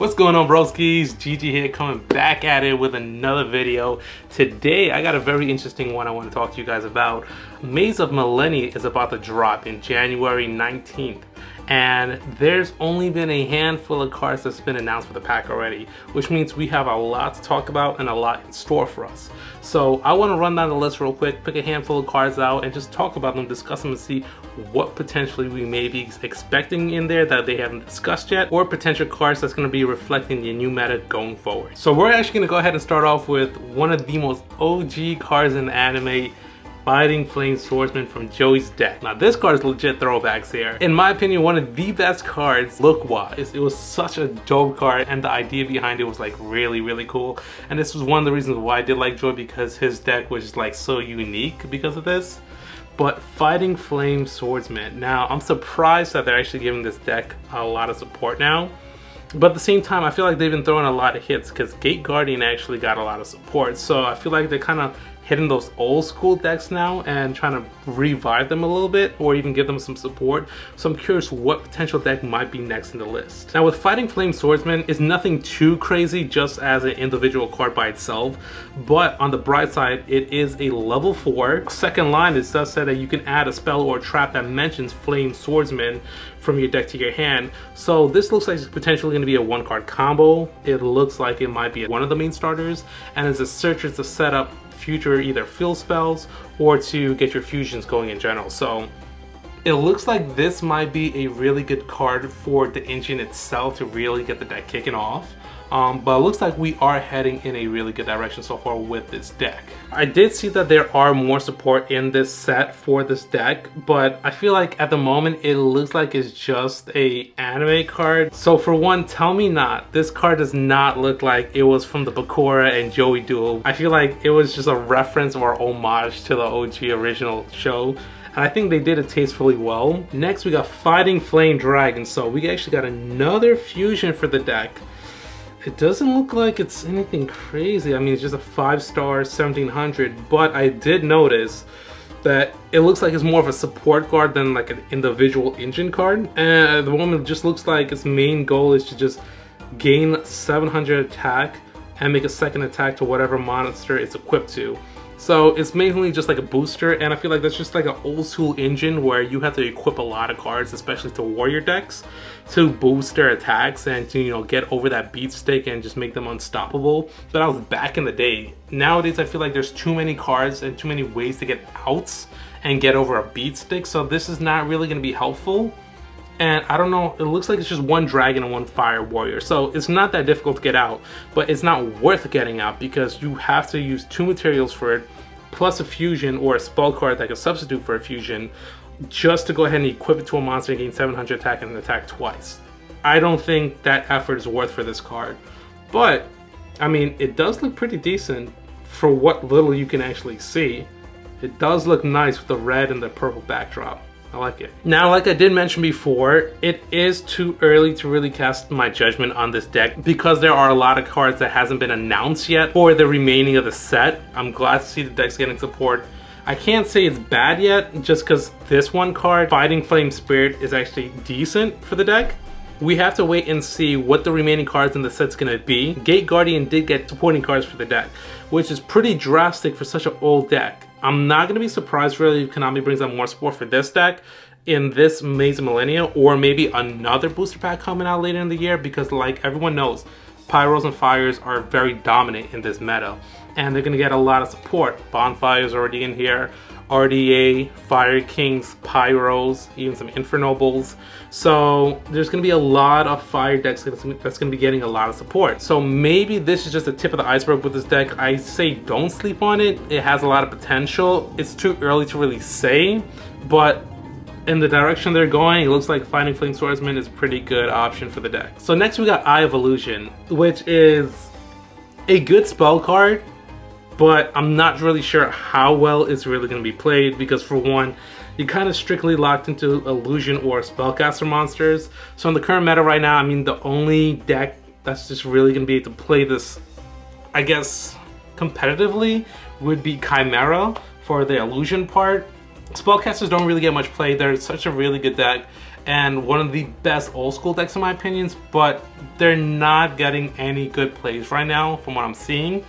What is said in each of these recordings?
What's going on, broskies? Gigi here, coming back at it with another video. Today I got a very interesting one I want to talk to you guys about. Maze of Millennia is about to drop in January 19th, and there's only been a handful of cards that's been announced for the pack already, which means we have a lot to talk about and a lot in store for us. So I want to run down the list real quick, pick a handful of cards out and just talk about them, discuss them, and see what potentially we may be expecting in there that they haven't discussed yet, or potential cards that's going to be reflecting the new meta going forward. So we're actually going to go ahead and start off with one of the most OG cards in the anime, Fighting Flame Swordsman from Joey's deck. Now this card is legit throwbacks here. In my opinion, one of the best cards look-wise. It was such a dope card, and the idea behind it was like really cool. And this was one of the reasons why I did like Joey, because his deck was just like so unique because of this. But Fighting Flame Swordsman. Now I'm surprised that they're actually giving this deck a lot of support now. But at the same time, I feel like they've been throwing a lot of hits because Gate Guardian actually got a lot of support. So I feel like they're kind of hitting those old school decks now and trying to revive them a little bit, or even give them some support. So I'm curious what potential deck might be next in the list. Now with Fighting Flame Swordsman, it's nothing too crazy just as an individual card by itself, but on the bright side, it is a level 4. Second line, it does say that you can add a spell or trap that mentions Flame Swordsman from your deck to your hand. So this looks like it's potentially going to be a 1-card combo. It looks like it might be one of the main starters, and as a searcher to set up future either field spells or to get your fusions going in general. So it looks like this might be a really good card for the engine itself to really get the deck kicking off. But it looks like we are heading in a really good direction so far with this deck. I did see that there are more support in this set for this deck, but I feel like at the moment it looks like it's just a anime card. So for one, tell me not, this card does not look like it was from the Bakura and Joey duel. I feel like it was just a reference or homage to the OG original show. And I think they did it tastefully well. Next we got Fighting Flame Dragon. So we actually got another fusion for the deck. It doesn't look like it's anything crazy. I mean, it's just a 5-star 1700, but I did notice that it looks like it's more of a support card than like an individual engine card. And at the moment, it just looks like its main goal is to just gain 700 attack and make a second attack to whatever monster it's equipped to. So it's mainly just like a booster, and I feel like that's just like an old school engine where you have to equip a lot of cards, especially to warrior decks, to boost their attacks and to, you know, get over that beat stick and just make them unstoppable. But that was back in the day. Nowadays I feel like there's too many cards and too many ways to get outs and get over a beat stick, so this is not really going to be helpful. And I don't know, it looks like it's just 1 dragon and 1 fire warrior. So it's not that difficult to get out, but it's not worth getting out because you have to use 2 materials for it, plus a fusion or a spell card that can substitute for a fusion, just to go ahead and equip it to a monster and gain 700 attack and attack twice. I don't think that effort is worth for this card. But, I mean, it does look pretty decent for what little you can actually see. It does look nice with the red and the purple backdrop. I like it. Now, like I did mention before, it is too early to really cast my judgment on this deck because there are a lot of cards that hasn't been announced yet for the remaining of the set. I'm glad to see the deck's getting support. I can't say it's bad yet just because this one card, Fighting Flame Spirit, is actually decent for the deck. We have to wait and see what the remaining cards in the set's gonna be. Gate Guardian did get supporting cards for the deck, which is pretty drastic for such an old deck. I'm not going to be surprised really if Konami brings out more support for this deck in this Maze of Millennia, or maybe another booster pack coming out later in the year, because like everyone knows, Pyros and Fires are very dominant in this meta, and they're going to get a lot of support. Bonfire is already in here, RDA, Fire Kings, Pyros, even some Infernobles. So there's going to be a lot of fire decks that's going to be getting a lot of support. So maybe this is just the tip of the iceberg with this deck. I say don't sleep on it. It has a lot of potential. It's too early to really say, but in the direction they're going, it looks like Fighting Flame Swordsman is a pretty good option for the deck. So next we got Eye of Illusion, which is a good spell card, but I'm not really sure how well it's really going to be played because, for one, you're kind of strictly locked into illusion or spellcaster monsters. So in the current meta right now, I mean, the only deck that's just really going to be able to play this, I guess, competitively would be Chimera for the illusion part. Spellcasters don't really get much play. They're such a really good deck, and one of the best old school decks in my opinions, but they're not getting any good plays right now from what I'm seeing.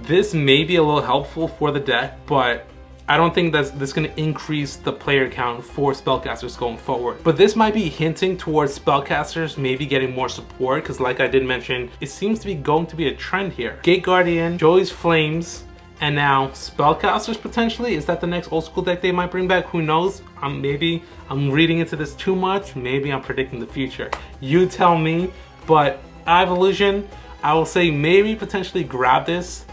This may be a little helpful for the deck, but I don't think that's going to increase the player count for spellcasters going forward. But this might be hinting towards spellcasters maybe getting more support, because like I did mention, it seems to be going to be a trend here. Gate Guardian, Joey's Flames, and now spellcasters potentially. Is that the next old school deck they might bring back? Who knows? Maybe I'm reading into this too much. Maybe I'm predicting the future. You tell me. But Evolution, I will say maybe potentially grab this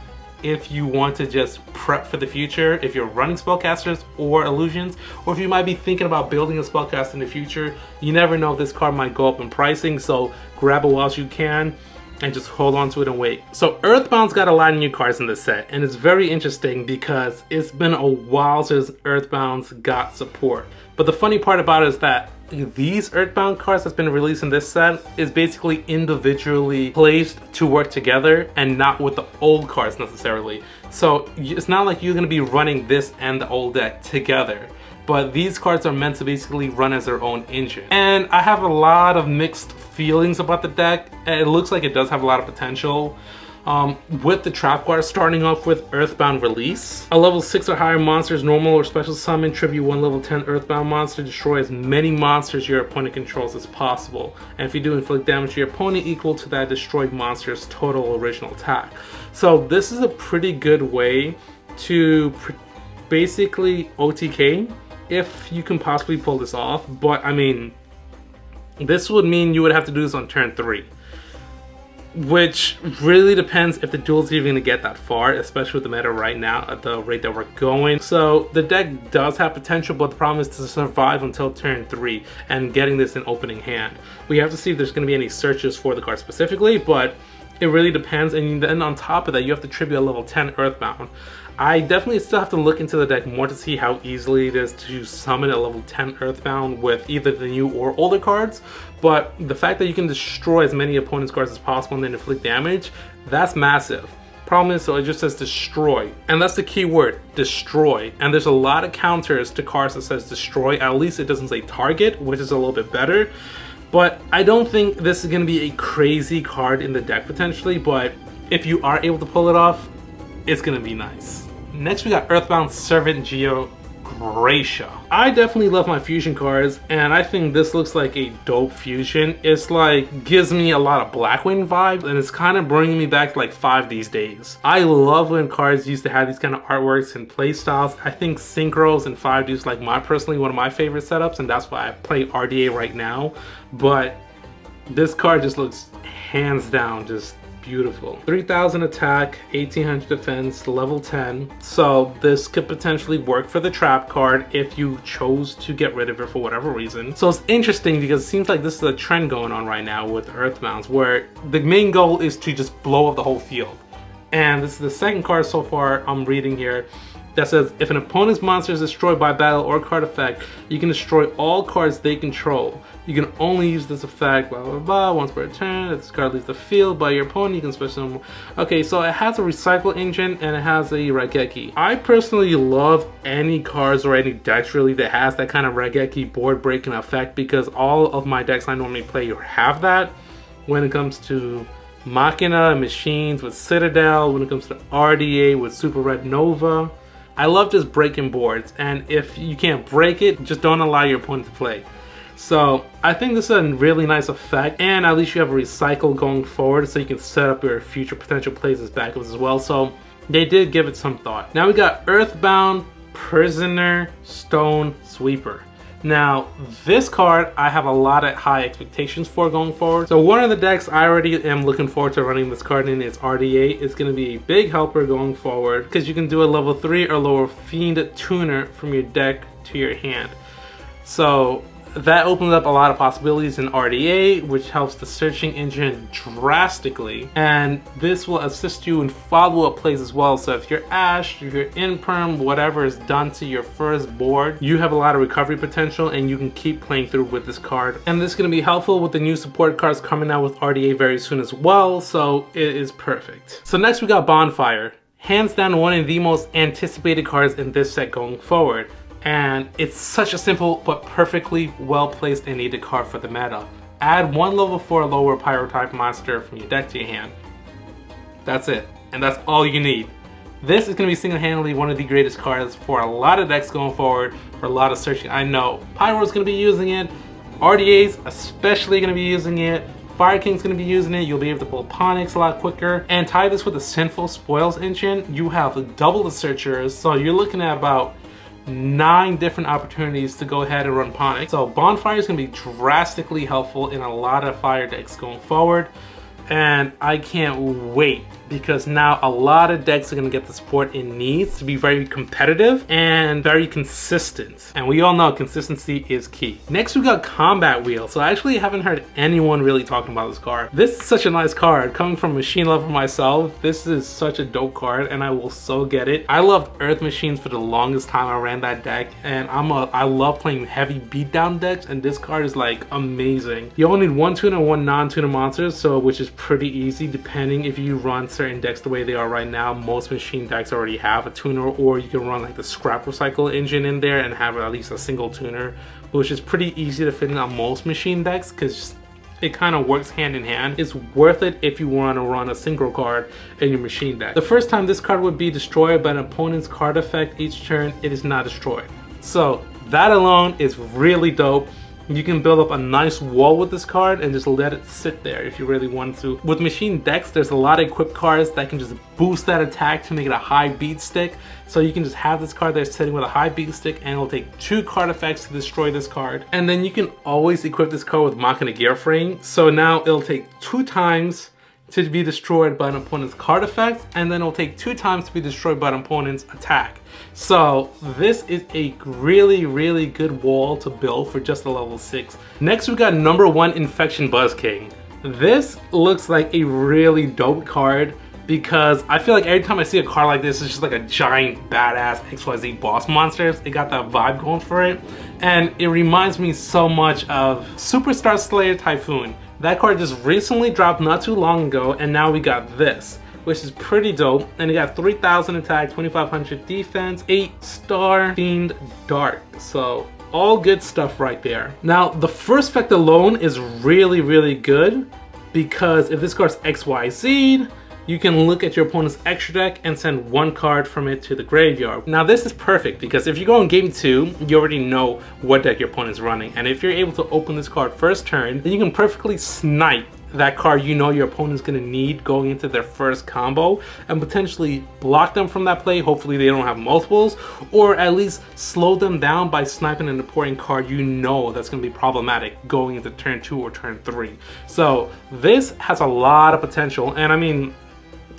if you want to just prep for the future, if you're running spellcasters or illusions, or if you might be thinking about building a spellcaster in the future. You never know, this card might go up in pricing, so grab it whilst you can and just hold on to it and wait. So Earthbound's got a lot of new cards in this set, and it's very interesting because it's been a while since Earthbound's got support. But the funny part about it is that these Earthbound cards that's been released in this set is basically individually placed to work together and not with the old cards necessarily. So it's not like you're going to be running this and the old deck together, but these cards are meant to basically run as their own engine. And I have a lot of mixed feelings about the deck. It looks like it does have a lot of potential. With the trap card starting off with Earthbound Release. A level 6 or higher monster's normal or special summon, tribute one level 10 Earthbound monster, destroy as many monsters your opponent controls as possible. And if you do, inflict damage to your opponent equal to that destroyed monster's total original attack. So this is a pretty good way to basically OTK if you can possibly pull this off. But I mean, this would mean you would have to do this on turn 3. Which really depends if the duel's even gonna get that far, especially with the meta right now at the rate that we're going. So the deck does have potential, but the problem is to survive until turn 3 and getting this in opening hand. We have to see if there's gonna be any searches for the card specifically, but it really depends. And then on top of that, you have to tribute a level 10 Earthbound. I definitely still have to look into the deck more to see how easily it is to summon a level 10 Earthbound with either the new or older cards, but the fact that you can destroy as many opponent's cards as possible and then inflict damage, that's massive. Problem is, so it just says destroy, and that's the key word, destroy. And there's a lot of counters to cards that says destroy. At least it doesn't say target, which is a little bit better. But I don't think this is going to be a crazy card in the deck potentially, but if you are able to pull it off, it's going to be nice. Next we got Earthbound Servant YUGIOH. I definitely love my fusion cards, and I think this looks like a dope fusion. It's like, gives me a lot of Blackwing vibes, and it's kind of bringing me back to like 5 these days. I love when cards used to have these kind of artworks and play styles. I think Synchros and 5 is like personally one of my favorite setups, and that's why I play RDA right now. But this card just looks hands down just beautiful. 3000 attack, 1800 defense, level 10. So this could potentially work for the trap card if you chose to get rid of it for whatever reason. So it's interesting because it seems like this is a trend going on right now with Earthbounds, where the main goal is to just blow up the whole field. And this is the second card so far I'm reading here that says, if an opponent's monster is destroyed by battle or card effect, you can destroy all cards they control. You can only use this effect, blah blah blah, once per turn. If this card leaves the field by your opponent, you can special them. Okay, so it has a recycle engine and it has a Raigeki. I personally love any cards or any decks really that has that kind of Raigeki board breaking effect, because all of my decks I normally play have that. When it comes to Machina and Machines with Citadel, when it comes to RDA with Super Red Nova, I love just breaking boards, and if you can't break it, just don't allow your opponent to play. So I think this is a really nice effect, and at least you have a recycle going forward so you can set up your future potential plays as backups as well. So they did give it some thought. Now we got Earthbound Prisoner Stone Sweeper. Now this card I have a lot of high expectations for going forward. So one of the decks I already am looking forward to running this card in is RDA. It's going to be a big helper going forward because you can do a level 3 or lower Fiend Tuner from your deck to your hand. So that opens up a lot of possibilities in RDA, which helps the searching engine drastically, and this will assist you in follow-up plays as well. So if you're Ash, if you're Imperm, whatever is done to your first board, you have a lot of recovery potential and you can keep playing through with this card. And this is going to be helpful with the new support cards coming out with RDA very soon as well, so it is perfect. So next we got Bonfire. Hands down one of the most anticipated cards in this set going forward. And it's such a simple but perfectly well placed and needed card for the meta. Add one level 4 lower pyro type monster from your deck to your hand. That's it, and that's all you need. This is going to be single-handedly one of the greatest cards for a lot of decks going forward, for a lot of searching. I know Pyro is going to be using it, RDA's especially going to be using it, Fire King's going to be using it. You'll be able to pull Ponyx a lot quicker. And tie this with the Sinful Spoils engine, you have double the searchers, so you're looking at about 9 different opportunities to go ahead and run Ponyx. So Bonfire is going to be drastically helpful in a lot of fire decks going forward. And I can't wait, because now a lot of decks are going to get the support it needs to be very competitive and very consistent. And we all know consistency is key. Next we got Combat Wheel. So I actually haven't heard anyone really talking about this card. This is such a nice card. Coming from Machine Lover myself, this is such a dope card and I will so get it. I loved Earth Machines for the longest time I ran that deck, and I love playing heavy beatdown decks, and this card is like amazing. You only need 1 tuner and 1 non-tuner monsters, so which is pretty easy depending if you run certain decks the way they are right now. Most machine decks already have a tuner, or you can run like the Scrap Recycle engine in there and have at least a single tuner, which is pretty easy to fit in on most machine decks because it kind of works hand in hand. It's worth it if you want to run a synchro card in your machine deck. The first time this card would be destroyed by an opponent's card effect each turn, it is not destroyed. So that alone is really dope. You can build up a nice wall with this card and just let it sit there if you really want to. With machine decks, there's a lot of equipped cards that can just boost that attack to make it a high beat stick. So you can just have this card there sitting with a high beat stick, and it'll take 2 card effects to destroy this card. And then you can always equip this card with Machina Gear Frame. So now it'll take 2 times to be destroyed by an opponent's card effect, and then it'll take 2 times to be destroyed by an opponent's attack. So this is a really good wall to build for just a level 6. Next we got number 1 Infection Buzz King. This looks like a really dope card because I feel like every time I see a card like this, it's just like a giant badass XYZ boss monsters. It got that vibe going for it, and it reminds me so much of Superstar Slayer Typhoon. That card just recently dropped not too long ago, and now we got this, which is pretty dope. And it got 3,000 attack, 2,500 defense, 8-star Fiend Dark. So all good stuff right there. Now the first effect alone is really good, because if this card's XYZ, you can look at your opponent's extra deck and send 1 card from it to the graveyard. Now this is perfect because if you go in game 2, you already know what deck your opponent's running. And if you're able to open this card first turn, then you can perfectly snipe that card you know your opponent's gonna need going into their first combo, and potentially block them from that play. Hopefully they don't have multiples, or at least slow them down by sniping an important card you know that's gonna be problematic going into turn 2 or turn 3. So this has a lot of potential, and I mean,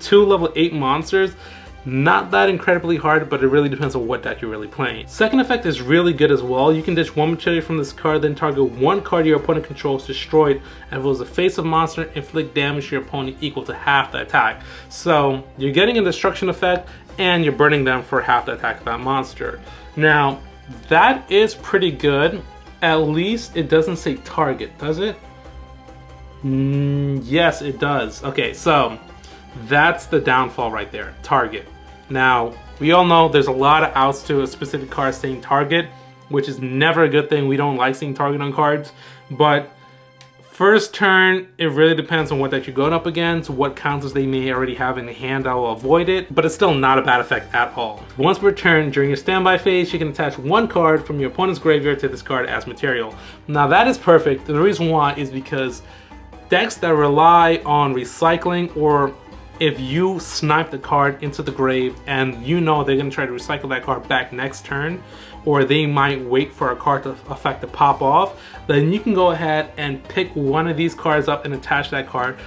2 level 8 monsters, not that incredibly hard, but it really depends on what deck you're really playing. Second effect is really good as well. You can ditch 1 material from this card, then target 1 card your opponent controls destroyed, and if it was a face-up monster, inflict damage to your opponent equal to half the attack. So you're getting a destruction effect, and you're burning them for half the attack of that monster. Now that is pretty good. At least it doesn't say target, does it? Yes, it does. Okay, so that's the downfall right there, target. Now, we all know there's a lot of outs to a specific card saying target, which is never a good thing. We don't like seeing target on cards, but first turn, it really depends on what deck you're going up against, what counters they may already have in the hand that will avoid it, but it's still not a bad effect at all. Once per turn, during your standby phase, you can attach 1 card from your opponent's graveyard to this card as material. Now that is perfect. The reason why is because decks that rely on recycling, or if you snipe the card into the grave and you know they're going to try to recycle that card back next turn, or they might wait for a card effect to pop off, then you can go ahead and pick one of these cards up and attach that card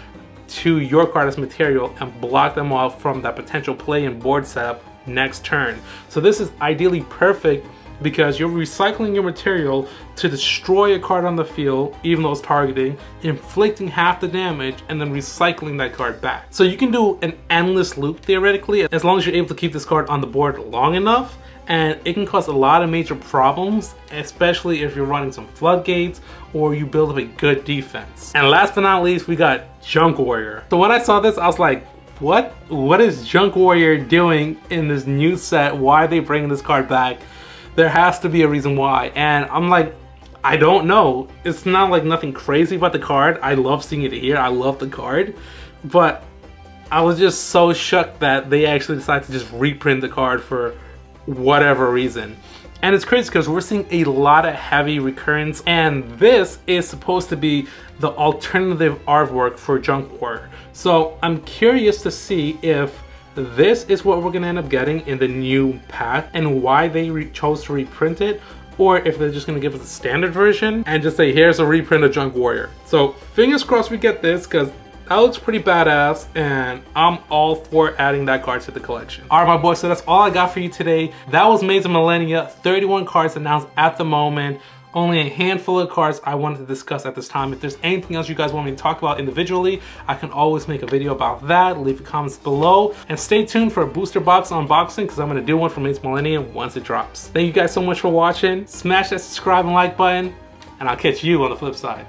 to your card as material and block them off from that potential play and board setup next turn. So this is ideally perfect because you're recycling your material to destroy a card on the field, even though it's targeting, inflicting half the damage, and then recycling that card back. So you can do an endless loop theoretically, as long as you're able to keep this card on the board long enough, and it can cause a lot of major problems, especially if you're running some floodgates or you build up a good defense. And last but not least, we got Junk Warrior. So when I saw this, I was like, what is Junk Warrior doing in this new set? Why are they bringing this card back? There has to be a reason why. And I'm like, I don't know. It's not like nothing crazy about the card. I love seeing it here. I love the card. But I was just so shocked that they actually decided to just reprint the card for whatever reason. And it's crazy because we're seeing a lot of heavy recurrence, and this is supposed to be the alternative artwork for Junk Warrior. So I'm curious to see if this is what we're gonna end up getting in the new pack and why they chose to reprint it, or if they're just gonna give us a standard version and just say, here's a reprint of Junk Warrior. So fingers crossed we get this, because that looks pretty badass, and I'm all for adding that card to the collection. All right, my boys, so that's all I got for you today. That was Maze of Millennia, 31 cards announced at the moment. Only a handful of cards I wanted to discuss at this time. If there's anything else you guys want me to talk about individually, I can always make a video about that. Leave the comments below, and stay tuned for a booster box unboxing, because I'm gonna do one for Maze of Millennia once it drops. Thank you guys so much for watching. Smash that subscribe and like button, and I'll catch you on the flip side.